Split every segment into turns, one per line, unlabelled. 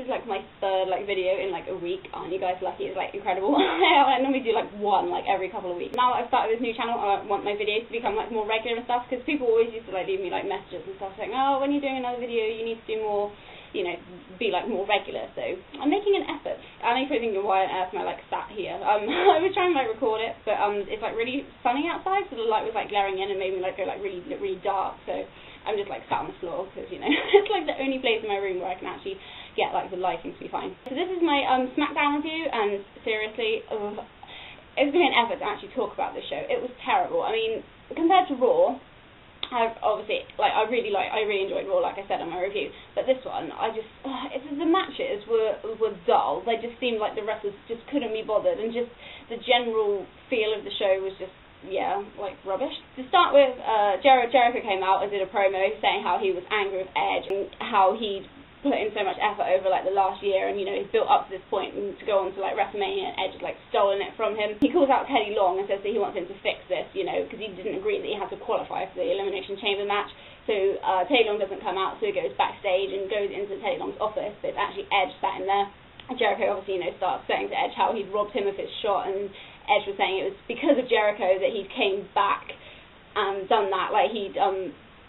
is like my third like video in like a week. Aren't you guys lucky? It's like incredible. I normally do like one like every couple of weeks. Now that I've started this new channel, I want my videos to become like more regular and stuff, because people always used to like leave me like messages and stuff saying, oh, when you're doing another video you need to do more, you know, be like more regular. So I'm making an effort. I know you're probably thinking, why on earth am I like sat here? I was trying to like record it, but it's like really sunny outside, so the light was like glaring in and made me like go like really dark. So I'm just like sat on the floor because, you know, it's like the only place in my room where I can actually get like the lighting to be fine. So this is my Smackdown review, and seriously, it's been an effort to actually talk about this show. It was terrible. I mean, compared to Raw, I really enjoyed Raw, like I said on my review. But this one, the matches were dull. They just seemed like the wrestlers just couldn't be bothered, and just the general feel of the show was just, yeah, like rubbish. To start with, Jericho came out and did a promo saying how he was angry with Edge and how he'd put in so much effort over like the last year, and, you know, he's built up to this point and to go on to like WrestleMania, and Edge has like stolen it from him. He calls out Teddy Long and says that he wants him to fix this, you know, because he didn't agree that he had to qualify for the Elimination Chamber match. So Teddy Long doesn't come out, so he goes backstage and goes into Teddy Long's office, but it's actually Edge sat in there. Jericho obviously, you know, starts saying to Edge how he'd robbed him of his shot, and Edge was saying it was because of Jericho that he came back and done that, like he'd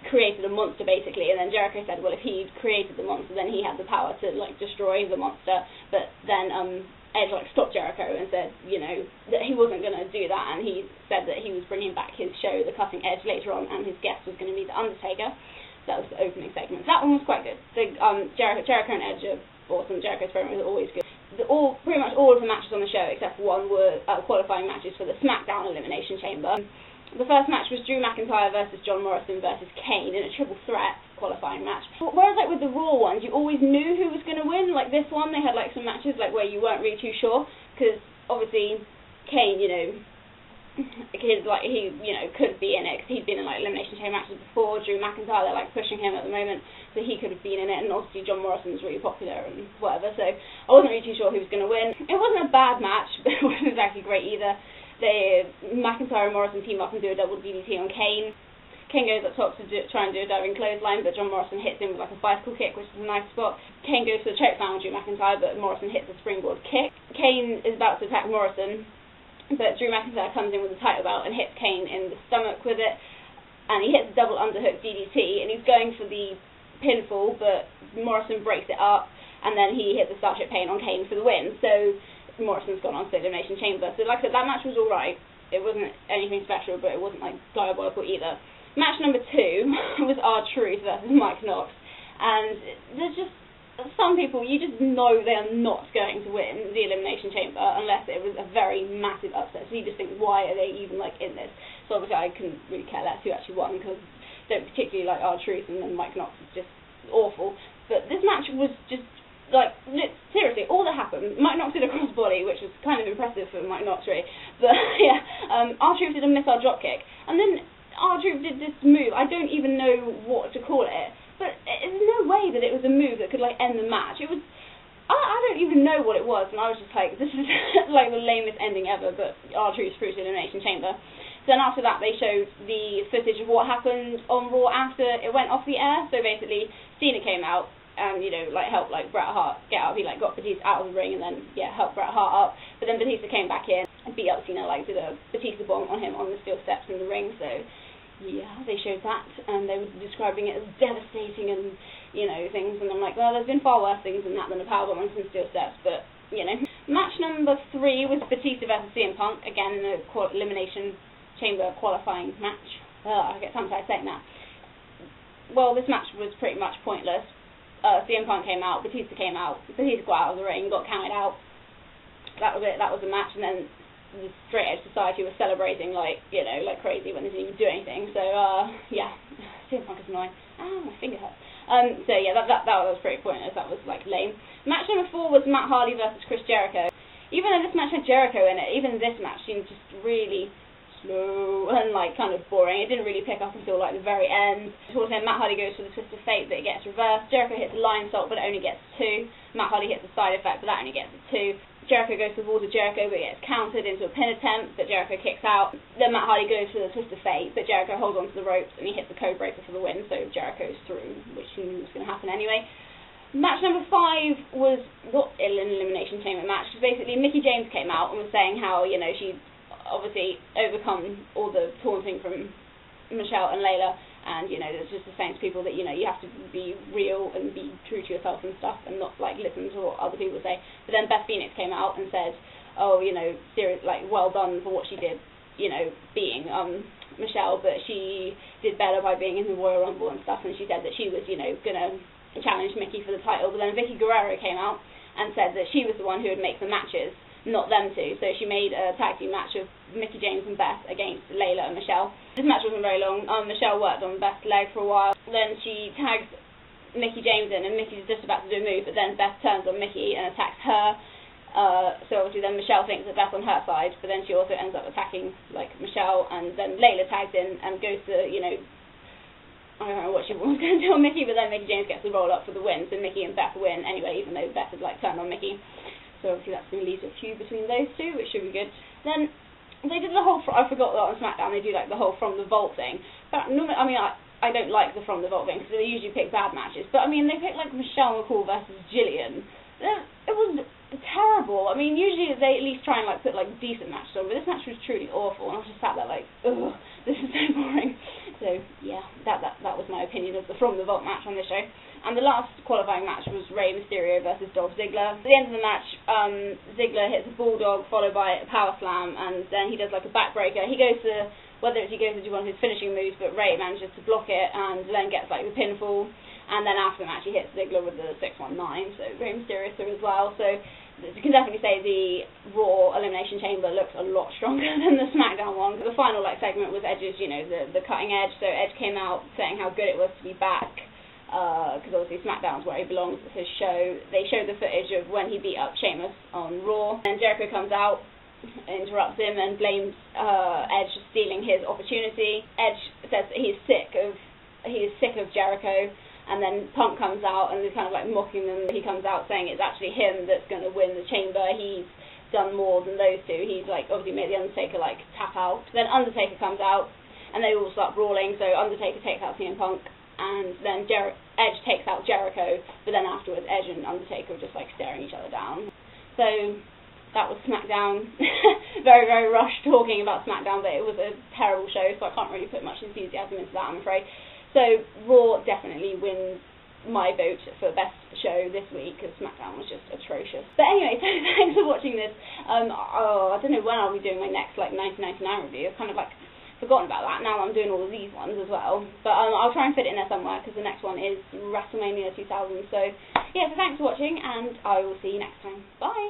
created a monster basically. And then Jericho said, well, if he'd created the monster, then he had the power to like destroy the monster. But then Edge like stopped Jericho and said, you know, that he wasn't going to do that, and he said that he was bringing back his show, The Cutting Edge, later on, and his guest was going to be The Undertaker. That was the opening segment. That one was quite good. So Jericho and Edge are awesome. Jericho's promo was always good. Pretty much all of the matches on the show, except for one, were qualifying matches for the Smackdown Elimination Chamber. The first match was Drew McIntyre versus John Morrison versus Kane in a triple threat qualifying match. Whereas like with the Raw ones, you always knew who was going to win. Like this one, they had like some matches like where you weren't really too sure, because obviously Kane, you know, he could be in it because he'd been in like Elimination Chamber matches before. Drew McIntyre, they're like pushing him at the moment, so he could have been in it, and obviously John Morrison's really popular and whatever, so I wasn't really too sure who was going to win. It wasn't a bad match, but it wasn't exactly great either. McIntyre and Morrison team up and do a double DDT on Kane. Kane goes up top to try and do a diving clothesline, but John Morrison hits him with like a bicycle kick, which is a nice spot. Kane goes for the chokedown on Drew McIntyre, but Morrison hits a springboard kick. Kane is about to attack Morrison, but Drew McIntyre comes in with a title belt and hits Kane in the stomach with it, and he hits a double underhook DDT, and he's going for the pinfall, but Morrison breaks it up, and then he hits the Starship Pain on Kane for the win. So Morrison's gone on to the Elimination Chamber. So like I said, that match was alright. It wasn't anything special, but it wasn't like diabolical either. Match number 2 was R-Truth versus Mike Knox, and there's just some people, you just know they are not going to win the Elimination Chamber unless it was a very massive upset. So you just think, why are they even like in this? So obviously I couldn't really care less who actually won, because I don't particularly like R-Truth, and then Mike Knox is just awful. But this match was just like, seriously, all that happened, Mike Knox did a crossbody, which was kind of impressive for Mike Knox, really. But yeah, R-Truth did a missile dropkick, and then R-Truth did this move. I don't even know what to call it, but there's no way that it was a move that could like end the match. It was, I don't even know what it was, and I was just like, this is like the lamest ending ever. But R-Truth's through to the Elimination Chamber. Then after that, they showed the footage of what happened on Raw after it went off the air. So basically, Cena came out and, you know, like helped like Bret Hart get out. He like got Batista out of the ring and then helped Bret Hart up. But then Batista came back in and beat up Cena, like did a Batista bomb on him on the steel steps in the ring. So yeah, they showed that, and they were describing it as devastating and, you know, things. And I'm like, well, there's been far worse things than that, than a powerbomb on some steel steps. But you know, match number 3 was Batista versus CM Punk, again in the Elimination Chamber qualifying match. I get sometimes saying that. Well, this match was pretty much pointless. CM Punk came out, Batista came out, Batista got out of the ring, got counted out. That was it, that was the match. And then the Straight Edge Society was celebrating like, you know, like crazy when they didn't even do anything. So yeah, CM Punk is annoying. My finger hurts. So yeah, that was pretty pointless. That was like lame. Match number 4 was Matt Hardy versus Chris Jericho. Even though this match had Jericho in it, even this match seemed just really slow and like kind of boring. It didn't really pick up until like the very end. Towards the end, Matt Hardy goes for the twist of fate, but it gets reversed. Jericho hits a lion salt, but it only gets 2. Matt Hardy hits a side effect, but that only gets a 2. Jericho goes for the balls of Jericho, but gets countered into a pin attempt, but Jericho kicks out. Then Matt Hardy goes for the twist of fate, but Jericho holds onto the ropes and he hits the code breaker for the win, so Jericho's through, which he knew was going to happen anyway. Match number 5 was not an Elimination Chamber match, because basically Mickie James came out and was saying how, you know, she'd obviously overcome all the taunting from Michelle and Layla, and, you know, it's just saying to people that, you know, you have to be real and be true to yourself and stuff, and not, like, listen to what other people say. But then Beth Phoenix came out and said, oh, you know, well done for what she did, you know, being Michelle, but she did better by being in the Royal Rumble and stuff, and she said that she was, you know, going to challenge Mickie for the title. But then Vicky Guerrero came out and said that she was the one who would make the matches, not them two. So she made a tag team match of Mickie James and Beth against Layla and Michelle. This match wasn't very long. Michelle worked on Beth's leg for a while. Then she tags Mickie James in, and Mickey's just about to do a move, but then Beth turns on Mickie and attacks her. So obviously then Michelle thinks that Beth's on her side, but then she also ends up attacking, like, Michelle, and then Layla tags in and goes to, you know, I don't know what she was going to do on Mickie, but then Mickie James gets the roll up for the win, so Mickie and Beth win anyway, even though Beth had, like, turned on Mickie. So obviously that's going to leave a feud between those two, which should be good. Then they did the whole, I forgot that on SmackDown, they do, like, the whole From the Vault thing. But normally, I mean, I don't like the From the Vault thing, because they usually pick bad matches. But, I mean, they picked, like, Michelle McCool versus Jillian. It was terrible. I mean, usually they at least try and, like, put, like, decent matches on, but this match was truly awful, and I was just sat there like, ugh, this is so boring. So, yeah, that was my opinion of the From the Vault match on this show. And the last qualifying match was Rey Mysterio versus Dolph Ziggler. At the end of the match, Ziggler hits a bulldog followed by a power slam, and then he does, like, a backbreaker. He goes to, whether it's he goes to do one of his finishing moves, but Rey manages to block it and then gets, like, the pinfall. And then after the match, he hits Ziggler with the 619, so Rey Mysterio through as well. So you can definitely say the Raw Elimination Chamber looks a lot stronger than the SmackDown one. The final, like, segment was Edge's, you know, the cutting edge. So Edge came out saying how good it was to be back, because obviously SmackDown's where he belongs, it's his show. They showed the footage of when he beat up Sheamus on Raw, and Jericho comes out, interrupts him, and blames Edge for stealing his opportunity. Edge says that he is sick of Jericho, and then Punk comes out and is kind of like mocking them. He comes out saying it's actually him that's going to win the Chamber. He's done more than those two. He's, like, obviously made the Undertaker, like, tap out. Then Undertaker comes out, and they all start brawling. So Undertaker takes out CM Punk, and then Edge takes out Jericho, but then afterwards Edge and Undertaker are just, like, staring each other down. So that was SmackDown. Very, very rushed talking about SmackDown, but it was a terrible show, so I can't really put much enthusiasm into that, I'm afraid. So Raw definitely wins my vote for best show this week, because SmackDown was just atrocious. But anyway, so thanks for watching this. I don't know when I'll be doing my next, like, 1999 review. I've kind of, like, forgotten about that. Now I'm doing all of these ones as well. But I'll try and fit it in there somewhere, because the next one is WrestleMania 2000. So, yeah, so thanks for watching, and I will see you next time. Bye!